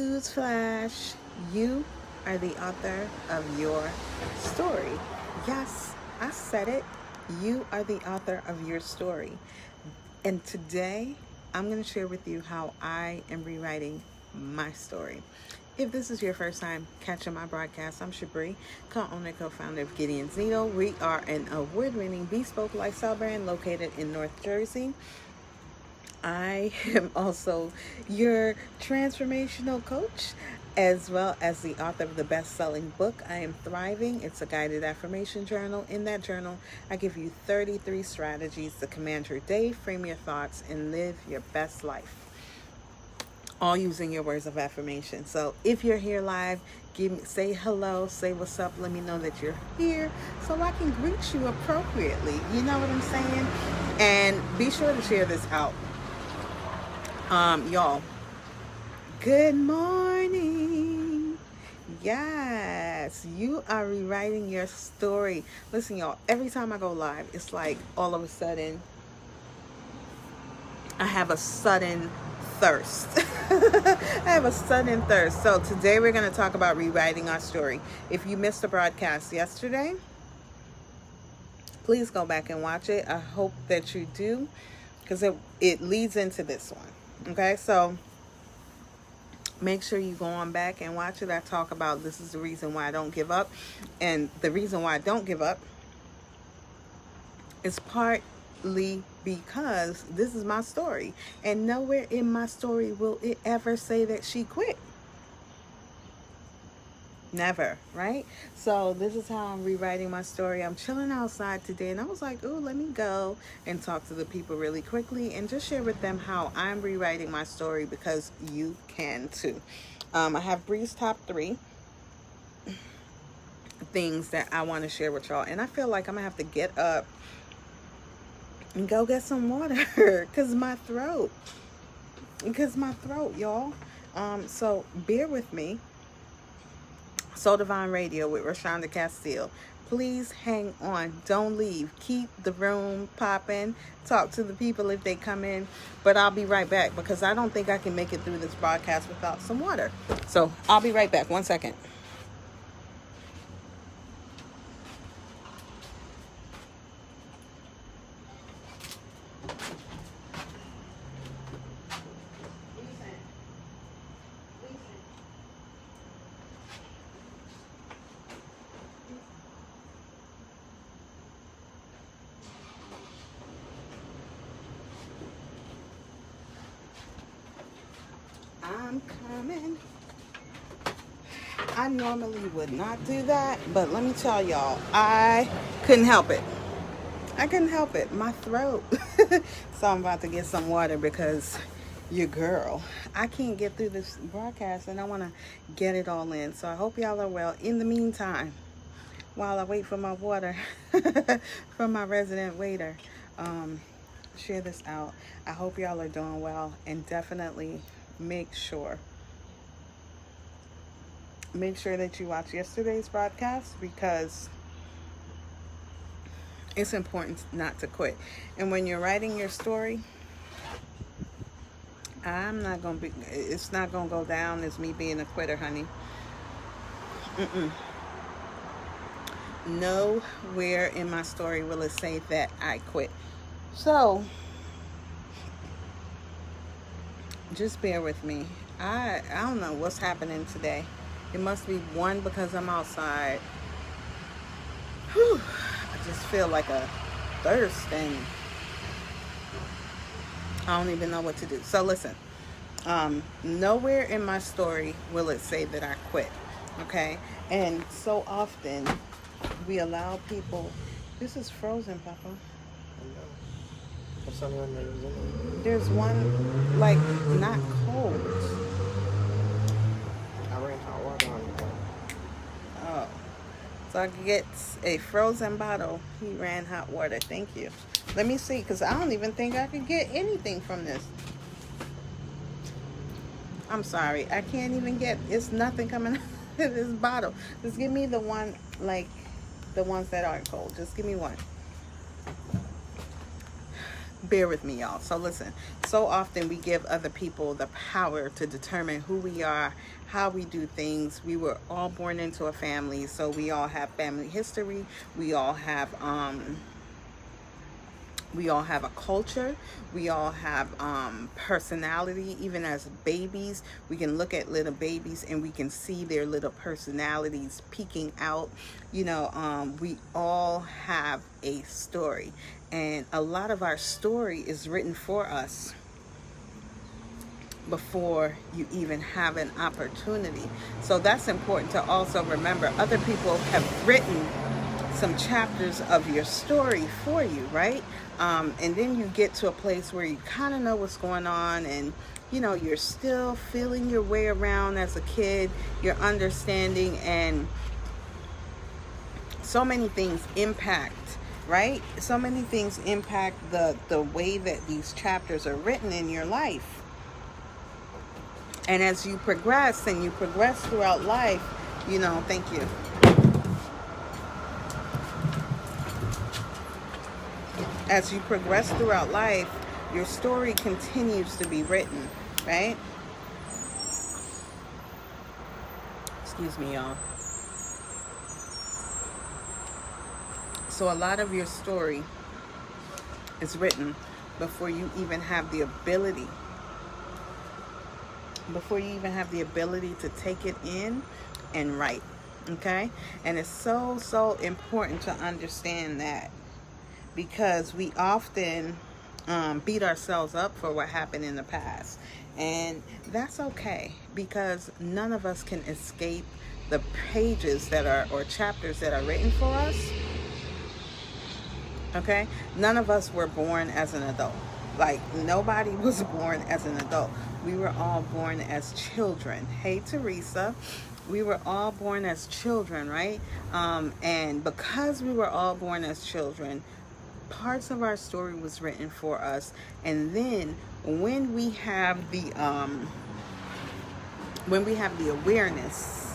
Newsflash, you are the author of your story. Yes, I said it. You are the author of your story. And today, I'm going to share with you how I am rewriting my story. If this is your first time catching my broadcast, I'm Shabri, co-owner, co-founder of Gideon's Needle. We are an award-winning bespoke lifestyle brand located in North Jersey. I am also your transformational coach, as well as the author of the best-selling book, I Am Thriving. It's a guided affirmation journal. In that journal, I give you 33 strategies to command your day, frame your thoughts, and live your best life, all using your words of affirmation. So if you're here live, say hello, say what's up, let me know that you're here so I can greet you appropriately. You know what I'm saying? And be sure to share this out. Y'all, good morning. Yes, you are rewriting your story. Listen, y'all, every time I go live, it's like all of a sudden I have a sudden thirst. I have a sudden thirst. So today we're going to talk about rewriting our story. If you missed the broadcast yesterday, please go back and watch it. I hope that you do, because it leads into this one. Okay, so make sure you go on back and watch it. I talk about this is the reason why I don't give up. And the reason why I don't give up is partly because this is my story. And nowhere in my story will it ever say that she quit. Never, right? So this is how I'm rewriting my story. I'm chilling outside today and I was like, oh, let me go and talk to the people really quickly and just share with them how I'm rewriting my story, because you can too. I have Bree's top 3 things that I want to share with y'all. And I feel like I'm gonna have to get up and go get some water because my throat, y'all. So bear with me. Soul Divine Radio with Rashonda Castile. Please hang on. Don't leave. Keep the room popping. Talk to the people if they come in. But I'll be right back because I don't think I can make it through this broadcast without some water. So I'll be right back. 1 second. I'm coming. I normally would not do that, but let me tell y'all, I couldn't help it. My throat. So I'm about to get some water because your girl, I can't get through this broadcast and I want to get it all in. So I hope y'all are well. In the meantime, while I wait for my water from my resident waiter, share this out. I hope y'all are doing well, and definitely make sure that you watch yesterday's broadcast, because it's important not to quit. And when you're writing your story, it's not gonna go down as me being a quitter, honey. Nowhere in my story will it say that I quit. So just bear with me. I don't know what's happening today. It must be one because I'm outside. Whew. I just feel like a thirst and I don't even know what to do. So listen, nowhere in my story will it say that I quit. Okay? And so often we allow people. This is frozen, Papa. There's one, like, not cold. I ran hot water on it. Oh. So I could get a frozen bottle. He ran hot water. Thank you. Let me see, because I don't even think I could get anything from this. I'm sorry. I can't even get, it's nothing coming out of this bottle. Just give me the one, like, the ones that aren't cold. Just give me one. Bear with me, y'all. So listen, so often we give other people the power to determine who we are, how we do things. We were all born into a family, so we all have family history. We all have a culture. We all have personality. Even as babies, we can look at little babies and we can see their little personalities peeking out. We all have a story, and a lot of our story is written for us before you even have an opportunity. So that's important to also remember. Other people have written some chapters of your story for you, right? And then you get to a place where you kind of know what's going on, and you're still feeling your way around as a kid. You're understanding, and so many things impact, right? So many things impact the way that these chapters are written in your life. And as you progress throughout life, thank you. As you progress throughout life, your story continues to be written, right? Excuse me, y'all. So a lot of your story is written before you even have the ability to take it in and write, okay? And it's so important to understand that, because we often beat ourselves up for what happened in the past. And that's okay, because none of us can escape the pages or chapters that are written for us. Okay? None of us were born as an adult. Like, nobody was born as an adult. We were all born as children. Hey, Teresa. We were all born as children, right? And because we were all born as children, parts of our story was written for us. And then when we have the awareness,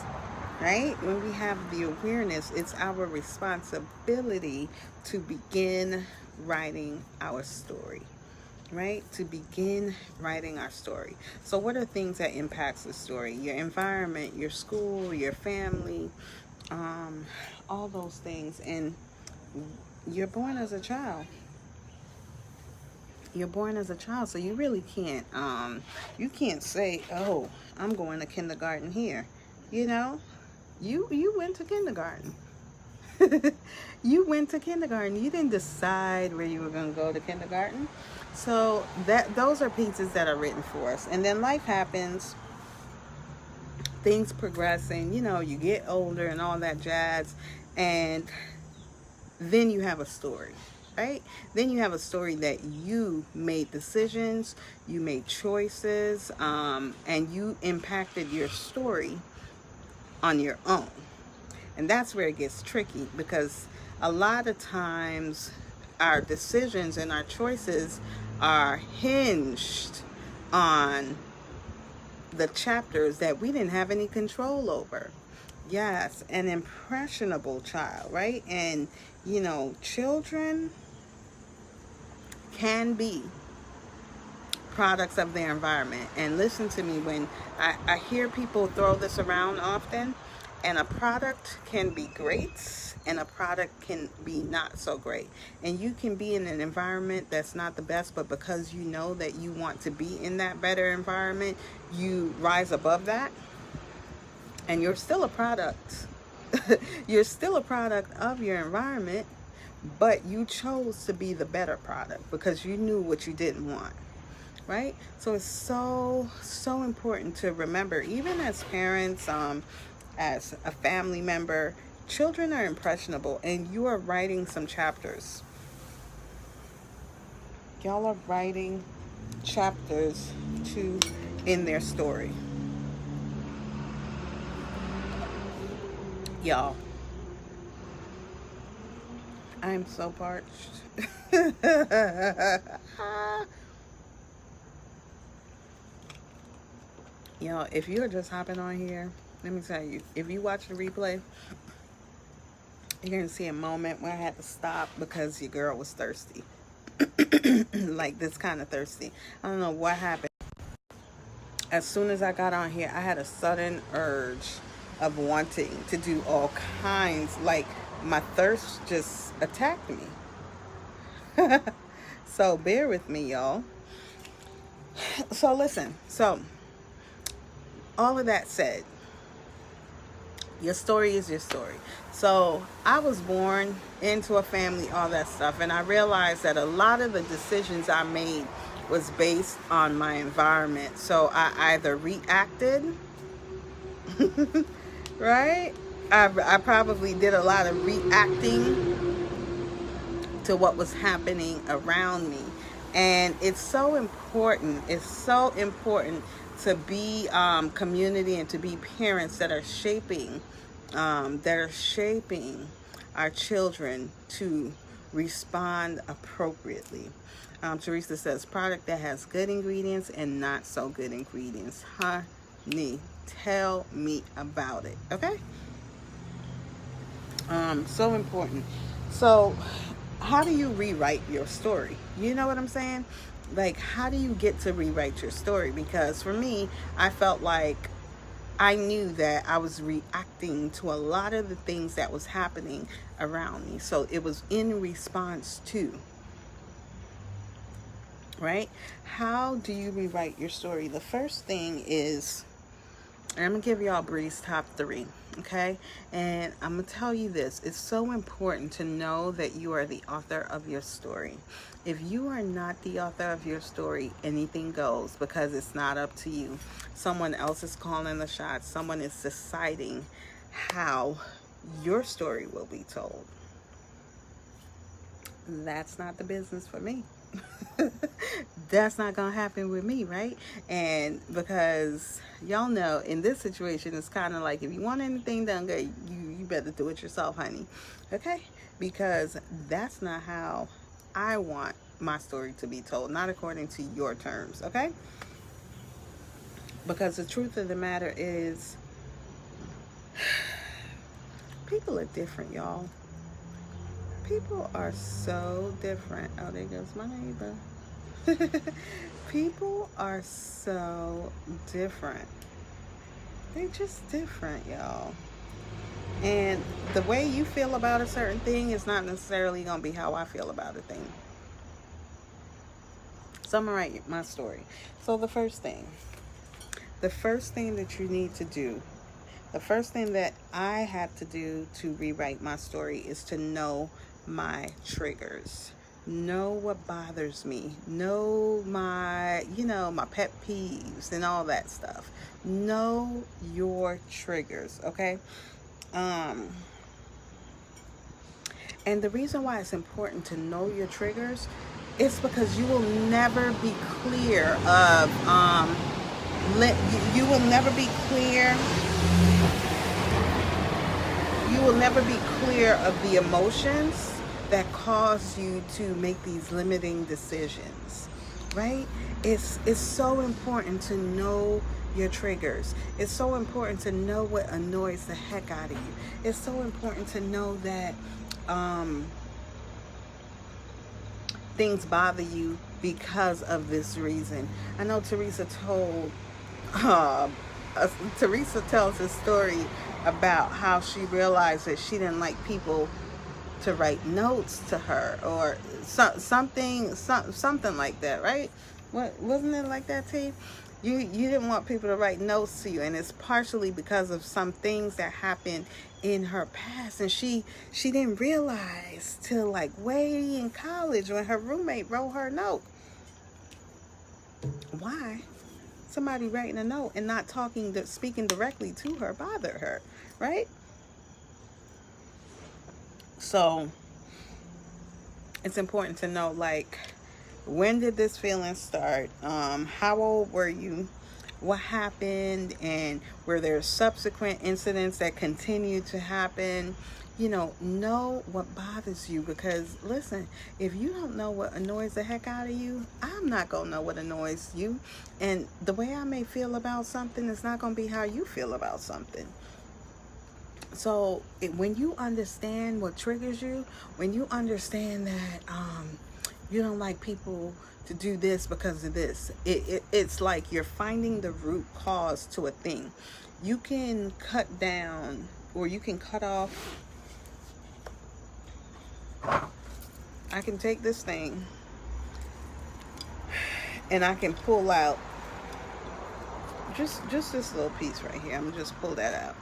right? When we have the awareness, it's our responsibility to begin writing our story, right? To begin writing our story. So what are things that impacts the story? Your environment, your school, your family, all those things. And you're born as a child. You're born as a child, so you really can't you can't say, oh, I'm going to kindergarten here. You went to kindergarten. You went to kindergarten. You didn't decide where you were going to go to kindergarten. So those are pieces that are written for us. And then life happens, things progress, and you get older and all that jazz, and then you have a story, right? Then you have a story that you made decisions, you made choices, and you impacted your story on your own. And that's where it gets tricky, because a lot of times our decisions and our choices are hinged on the chapters that we didn't have any control over. Yes, an impressionable child, right? And children can be products of their environment. And listen to me, when I hear people throw this around often, and a product can be great and a product can be not so great. And you can be in an environment that's not the best, but because you know that you want to be in that better environment, you rise above that, and you're still a product. You're still a product of your environment, but you chose to be the better product because you knew what you didn't want, right? So it's so important to remember, even as parents, as a family member, children are impressionable, and you are writing some chapters. Y'all are writing chapters in their story. Y'all, I'm so parched. Y'all, if you're just hopping on here, let me tell you, if you watch the replay, you're going to see a moment where I had to stop because your girl was thirsty. like this kind of thirsty. I don't know what happened. As soon as I got on here, I had a sudden urge of wanting to do all kinds. Like my thirst just attacked me. So bear with me, y'all. So listen. So all of that said, your story is your story. So I was born into a family, all that stuff, and I realized that a lot of the decisions I made was based on my environment. So I either reacted, right? I probably did a lot of reacting to what was happening around me. And it's so important. It's so important to be community and to be parents that are shaping our children to respond appropriately. Teresa says, product that has good ingredients and not so good ingredients. Honey, tell me about it. Okay? So important. So how do you rewrite your story? You know what I'm saying? Like, how do you get to rewrite your story? Because for me, I felt like I knew that I was reacting to a lot of the things that was happening around me. So it was in response to, right? How do you rewrite your story? The first thing is, and I'm going to give y'all Bree's top 3, okay? And I'm going to tell you this. It's so important to know that you are the author of your story. If you are not the author of your story, anything goes, because it's not up to you. Someone else is calling the shots. Someone is deciding how your story will be told. That's not the business for me. That's not gonna happen with me, right? And because y'all know in this situation, it's kind of like, if you want anything done good, you better do it yourself, honey. Okay? Because that's not how I want my story to be told, not according to your terms. Okay? Because the truth of the matter is, people are different, y'all. People are so different. Oh, there goes my neighbor. People are so different. They're just different, y'all. And the way you feel about a certain thing is not necessarily going to be how I feel about a thing. So I'm going to write my story. So the first thing that you need to do, the first thing that I had to do to rewrite my story is to know my triggers. Know what bothers me. Know my pet peeves and all that stuff. Know your triggers, okay? And the reason why it's important to know your triggers is because you will never be clear of you will never be clear of the emotions that cause you to make these limiting decisions, right? It's so important to know your triggers. It's so important to know what annoys the heck out of you. It's so important to know that things bother you because of this reason. I know Teresa tells a story about how she realized that she didn't like people to write notes to her, or something like that, right? Wasn't it like that, T? You didn't want people to write notes to you, and it's partially because of some things that happened in her past, and she didn't realize till like way in college when her roommate wrote her a note. Why somebody writing a note and not speaking directly to her bothered her, right? So it's important to know, like, when did this feeling start? How old were you? What happened? And were there subsequent incidents that continue to happen? Know what bothers you, because listen, if you don't know what annoys the heck out of you, I'm not gonna know what annoys you. And the way I may feel about something is not gonna be how you feel about something. So when you understand what triggers you, when you understand that You don't like people to do this because of this. It's like you're finding the root cause to a thing. You can cut down, or you can cut off. I can take this thing and I can pull out just this little piece right here. I'm gonna just pull that out.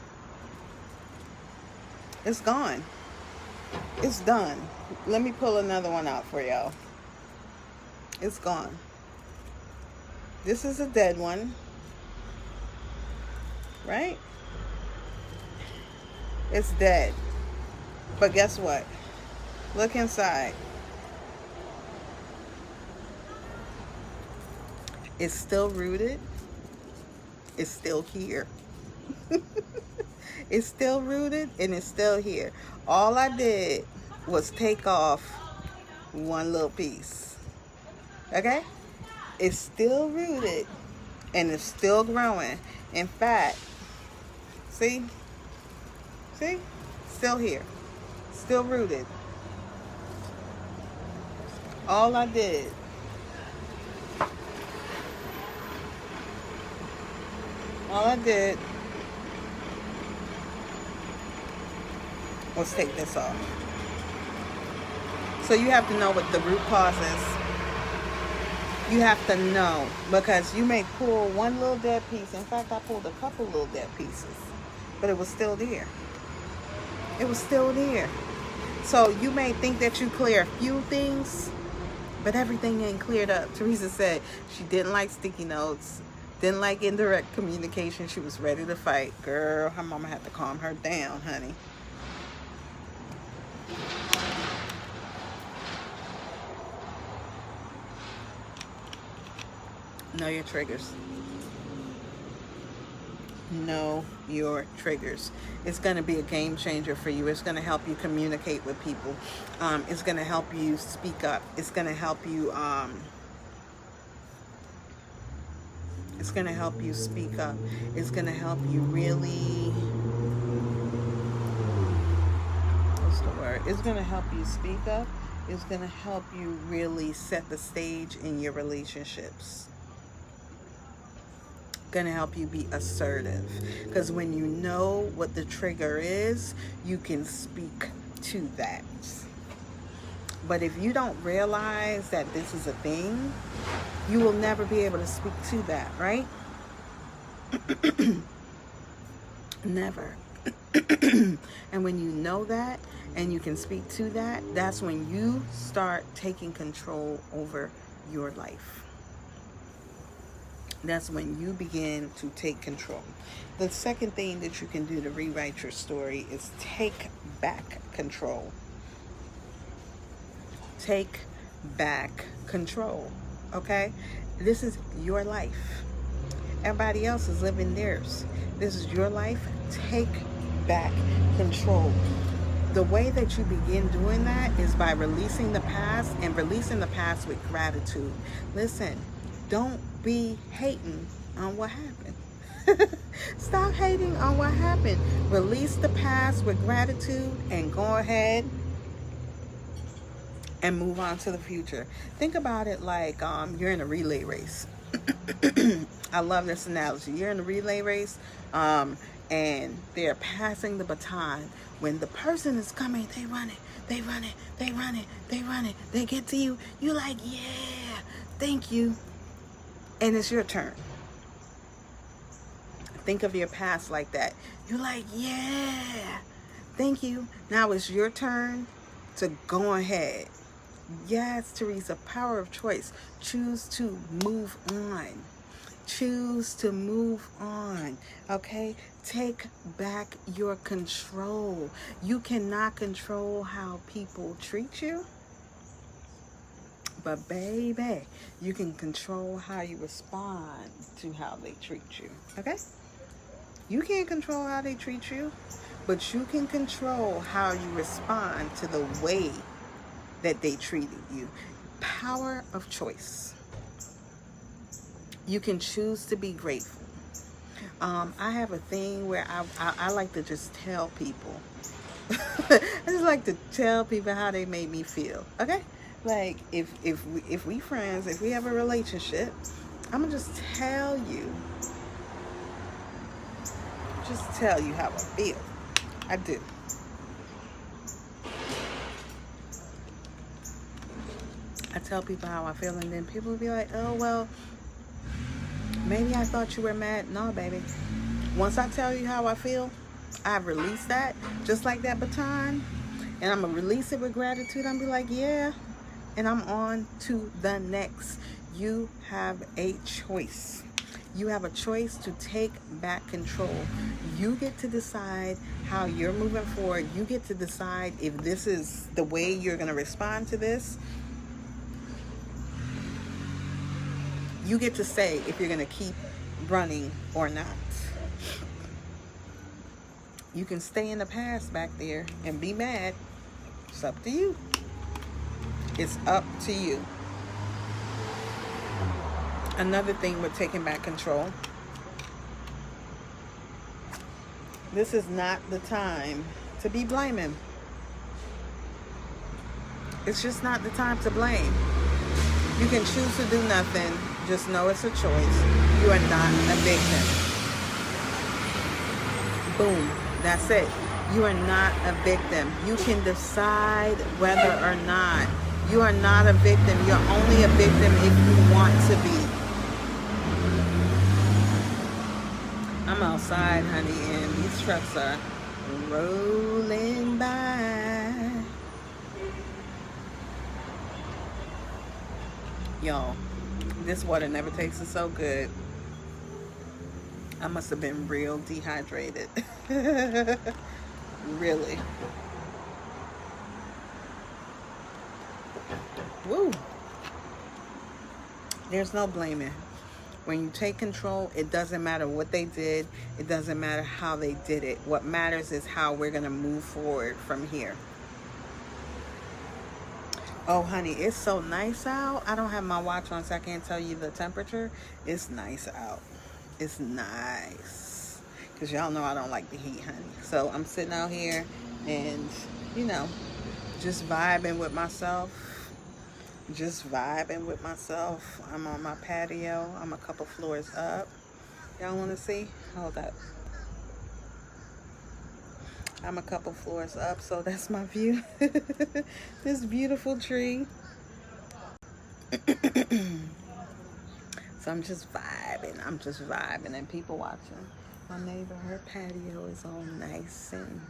It's gone. It's done. Let me pull another one out for y'all. It's gone. This is a dead one, right? It's dead. But guess what? Look inside. It's still rooted. It's still here. It's still rooted and it's still here. All I did was take off one little piece. Okay? It's still rooted and it's still growing. In fact, see? See? Still here. Still rooted. All I did was take this off. So you have to know what the root cause is. You have to know, because you may pull one little dead piece. In fact, I pulled a couple little dead pieces, but it was still there. It was still there. So you may think that you clear a few things, but everything ain't cleared up. Teresa said she didn't like sticky notes, didn't like indirect communication. She was ready to fight. Girl, her mama had to calm her down, honey. Know your triggers. Know your triggers. It's going to be a game changer for you. It's going to help you communicate with people. It's going to help you speak up. It's going to help you it's going to help you speak up. It's going to help you really, what's the word? It's going to help you speak up. It's going to help you really set the stage in your relationships. Going to help you be assertive, because when you know what the trigger is, you can speak to that. But if you don't realize that this is a thing, you will never be able to speak to that, right? Never. And when you know that and you can speak to that, that's when you start taking control over your life. That's when you begin to take control. The second thing that you can do to rewrite your story is take back control. Take back control. Okay? This is your life. Everybody else is living theirs. This is your life. Take back control. The way that you begin doing that is by releasing the past, and releasing the past with gratitude. Listen, don't be hating on what happened. Stop hating on what happened. Release the past with gratitude and go ahead and move on to the future. Think about it like you're in a relay race. I love this analogy. You're in a relay race and they're passing the baton. When the person is coming, they run it, they run it, they run it, they run it. They get to you. You're like, yeah, thank you. And it's your turn. Think of your past like that. You're like, yeah, thank you. Now it's your turn to go ahead. Yes, Teresa, power of choice. Choose to move on. Choose to move on. Okay? Take back your control. You cannot control how people treat you. But baby, you can control how you respond to how they treat you. Okay? You can't control how they treat you, but you can control how you respond to the way that they treated you. Power of choice. You can choose to be grateful. I have a thing where I like to just tell people. I just like to tell people how they made me feel. Okay? Like, if we friends, if we have a relationship, I'm gonna just tell you how I feel. I do. I tell people how I feel, and then people will be like, oh, well, maybe I thought you were mad. No, baby. Once I tell you how I feel, I've released that, just like that baton, and I'm gonna release it with gratitude. I'm be like, yeah, and I'm on to the next. You have a choice. You have a choice to take back control. You get to decide how you're moving forward. You get to decide if this is the way you're gonna respond to this. You get to say if you're gonna keep running or not. You can stay in the past back there and be mad. It's up to you. It's up to you. Another thing with taking back control. This is not the time to be blaming. It's just not the time to blame. You can choose to do nothing. Just know it's a choice. You are not a victim. Boom. That's it. You are not a victim. You can decide whether or not. You are not a victim. You're only a victim if you want to be. I'm outside, honey, and these trucks are rolling by. Y'all, this water never tasted so good. I must have been real dehydrated. Really. Woo. There's no blaming. When you take control, it doesn't matter what they did. It doesn't matter how they did it. What matters is how we're going to move forward from here. Oh, honey, it's so nice out. I don't have my watch on, so I can't tell you the temperature. It's nice out. It's nice. Because y'all know I don't like the heat, honey. So I'm sitting out here and, you know, just vibing with myself. Just vibing with myself. I'm on my patio. I'm a couple floors up. Y'all want to see? Hold up. I'm a couple floors up, so that's my view. This beautiful tree. So I'm just vibing and people watching. My neighbor, her patio is all nice and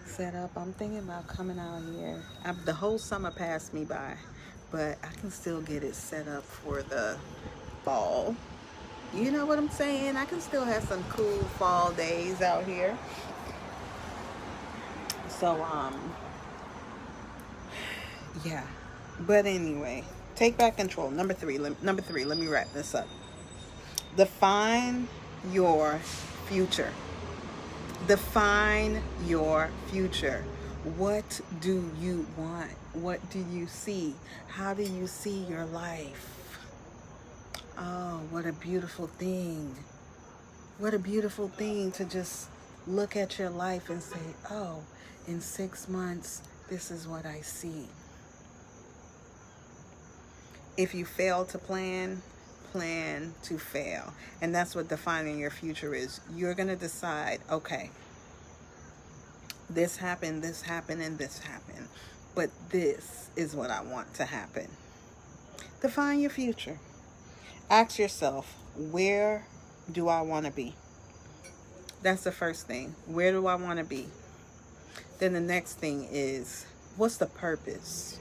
set up. I'm thinking about coming out here. The whole summer passed me by, but I can still get it set up for the fall. You know what I'm saying? I can still have some cool fall days out here. So, yeah. But anyway, take back control. Number three, let me wrap this up. Define your future. Define your future. What do you want? What do you see? How do you see your life? Oh, what a beautiful thing. What a beautiful thing to just look at your life and say, oh, in 6 months, this is what I see. If you fail to plan to fail. And that's what defining your future is. You're going to decide, okay, this happened, and this happened. But this is what I want to happen. Define your future. Ask yourself, where do I want to be? That's the first thing. Where do I want to be? Then the next thing is, what's the purpose?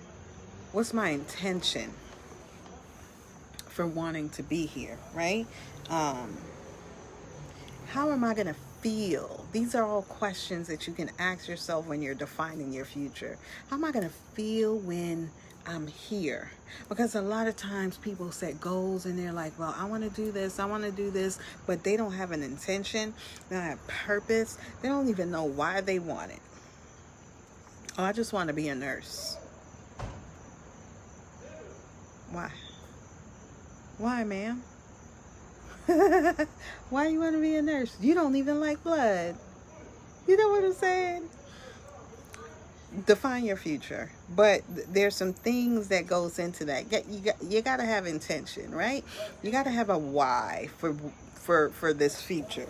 What's my intention for wanting to be here, right? How am I going to feel? These are all questions that you can ask yourself when you're defining your future. How am I going to feel when I'm here? Because a lot of times people set goals and they're like, well, I want to do this, but they don't have an intention, they don't have purpose, they don't even know why they want it. Oh, I just want to be a nurse. Why? Why, ma'am? Why you want to be a nurse? You don't even like blood. You know what I'm saying? define your future, but there's some things that goes into that. You got to have intention, right? You got to have a why for this future.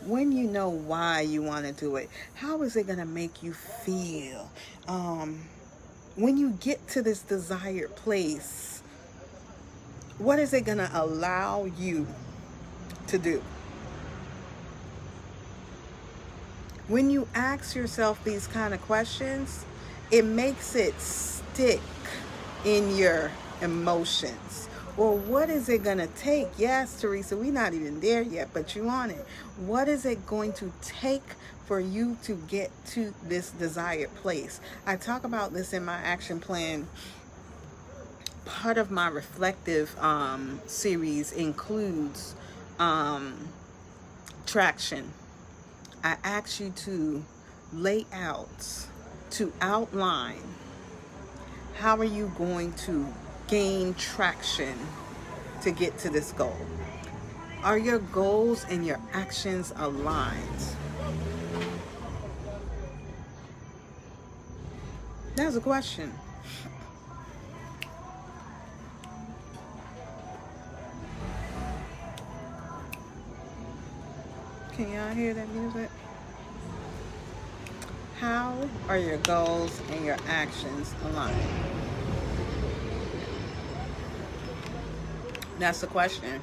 When you know why you want to do it, how is it going to make you feel? When you get to this desired place, what is it going to allow you to do? When you ask yourself these kind of questions, it makes it stick in your emotions. Or what is it going to take? Yes, Teresa, we're not even there yet, but you on it. What is it going to take for you to get to this desired place? I talk about this in my action plan. Part of my reflective series includes traction. I ask you to lay out, to outline, how are you going to gain traction to get to this goal? Are your goals and your actions aligned? That's a question. Can y'all hear that music? How are your goals and your actions aligned? That's the question.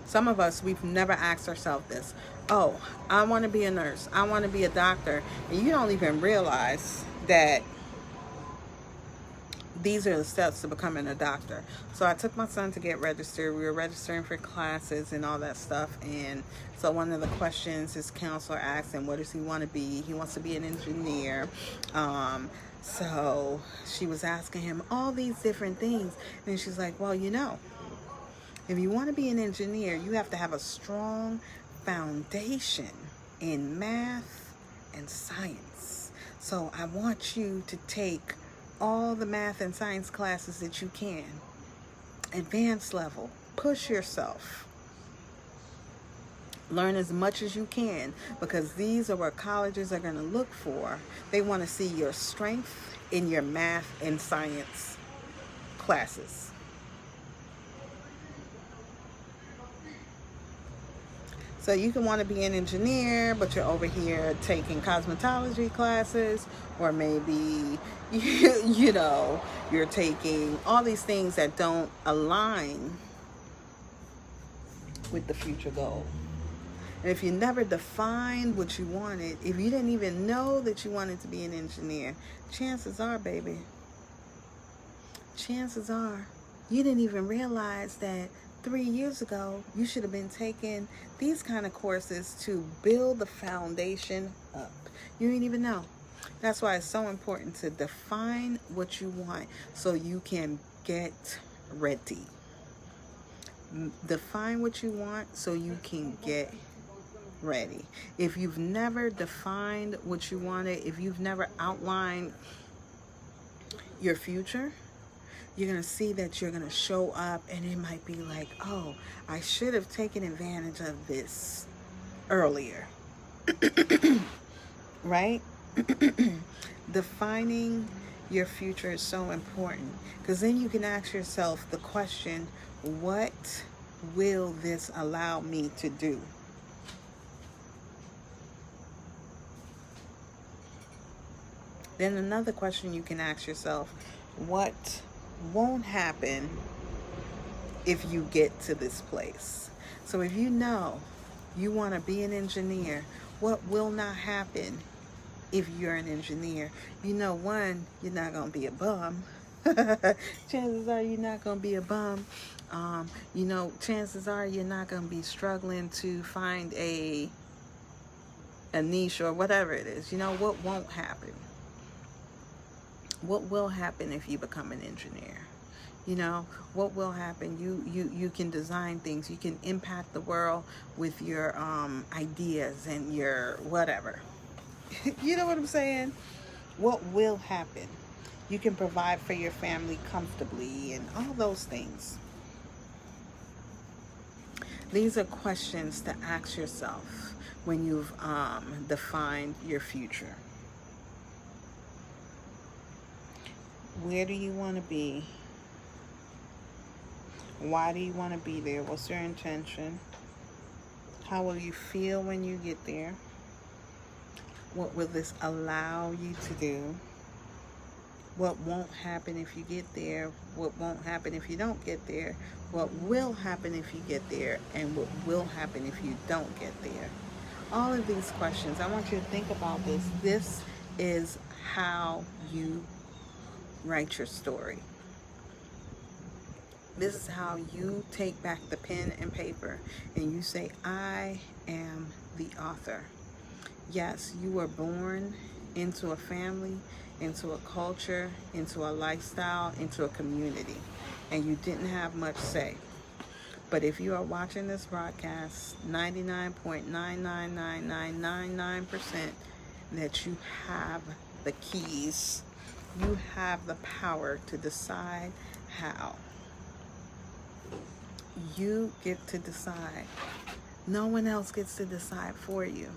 Some of us, we've never asked ourselves this. Oh, I want to be a nurse. I want to be a doctor. And you don't even realize that these are the steps to becoming a doctor. So I took my son to get registered. We were registering for classes and all that stuff. And so one of the questions his counselor asked him, what does he want to be? He wants to be an engineer. So she was asking him all these different things. And she's like, well, you know, if you want to be an engineer, you have to have a strong foundation in math and science. So I want you to take all the math and science classes that you can. Advanced level. Push yourself. Learn as much as you can, because these are what colleges are going to look for. They want to see your strength in your math and science classes. So you can want to be an engineer, but you're over here taking cosmetology classes, or maybe, you know, you're taking all these things that don't align with the future goal. And if you never defined what you wanted, if you didn't even know that you wanted to be an engineer, chances are, baby, chances are you didn't even realize that 3 years ago, you should have been taking these kind of courses to build the foundation up. You didn't even know. That's why it's so important to define what you want so you can get ready. Define what you want so you can get ready. If you've never defined what you wanted, if you've never outlined your future, you're going to see that you're going to show up and it might be like, oh, I should have taken advantage of this earlier. Right? Defining your future is so important, because then you can ask yourself the question, what will this allow me to do? Then another question you can ask yourself, what won't happen if you get to this place? So if you know you want to be an engineer, what will not happen if you're an engineer? You know, one, you're not going to be a bum. Chances are you're not going to be a bum. You know, chances are you're not going to be struggling to find a niche or whatever it is. You know, what won't happen? What will happen if you become an engineer? You know, what will happen? You can design things. You can impact the world with your ideas and your whatever. You know what I'm saying? What will happen? You can provide for your family comfortably and all those things. These are questions to ask yourself when you've defined your future? Where do you want to be? Why do you want to be there? What's your intention? How will you feel when you get there? What will this allow you to do? What won't happen if you get there? What won't happen if you don't get there? What will happen if you get there? And what will happen if you don't get there? All of these questions, I want you to think about this. This is how you write your story. This is how you take back the pen and paper and you say, I am the author. Yes, you were born into a family, into a culture, into a lifestyle, into a community, and you didn't have much say. But if you are watching this broadcast, 99.999999% that you have the keys, you have the power to decide how. You get to decide. No one else gets to decide for you.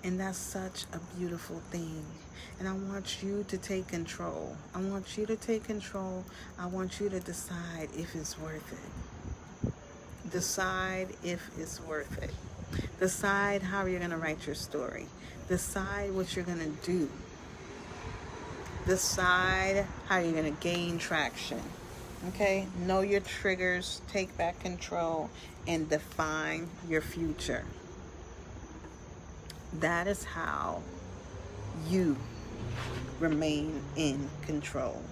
And that's such a beautiful thing. And I want you to take control. I want you to take control. I want you to decide if it's worth it. Decide if it's worth it. Decide how you're going to write your story. Decide what you're going to do. Decide how you're going to gain traction. Okay? Know your triggers, take back control, and define your future. That is how you remain in control.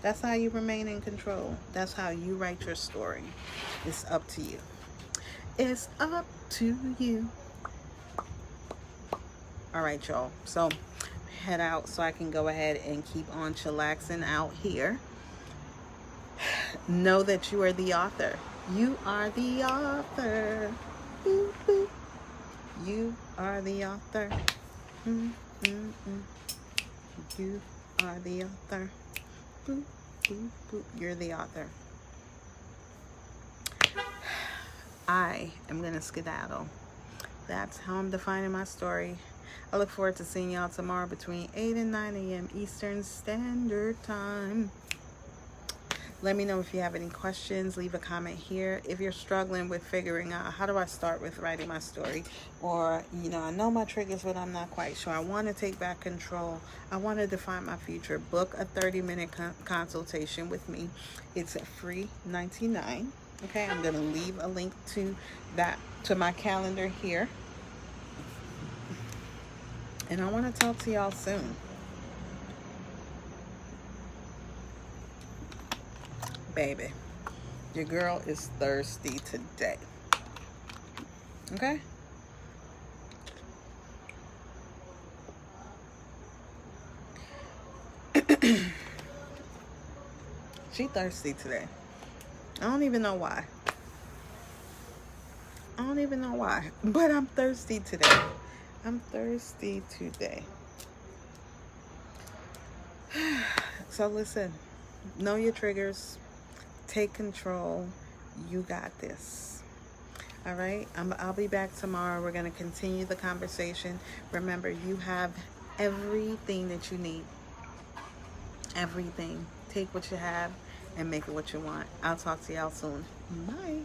That's how you remain in control. That's how you write your story. It's up to you. It's up to you. All right, y'all. So head out so I can go ahead and keep on chillaxing out here. Know that you are the author. You are the author. Boop, boop. You are the author. You are the author. Boop, boop, boop. You're the author. I am going to skedaddle. That's how I'm defining my story. I look forward to seeing y'all tomorrow between 8 and 9 a.m. Eastern Standard Time. Let me know if you have any questions. Leave a comment here. If you're struggling with figuring out how do I start with writing my story, or I know my triggers but I'm not quite sure, I want to take back control, I want to define my future, book a 30-minute consultation with me. It's free $99. Okay, I'm gonna leave a link to my calendar here, and I want to talk to y'all soon. Baby, your girl is thirsty today. Okay? She thirsty today. I don't even know why. But I'm thirsty today. I'm thirsty today. So listen, know your triggers. Take control. You got this. All right? I'll be back tomorrow. We're going to continue the conversation. Remember, you have everything that you need. Everything. Take what you have and make it what you want. I'll talk to y'all soon. Bye.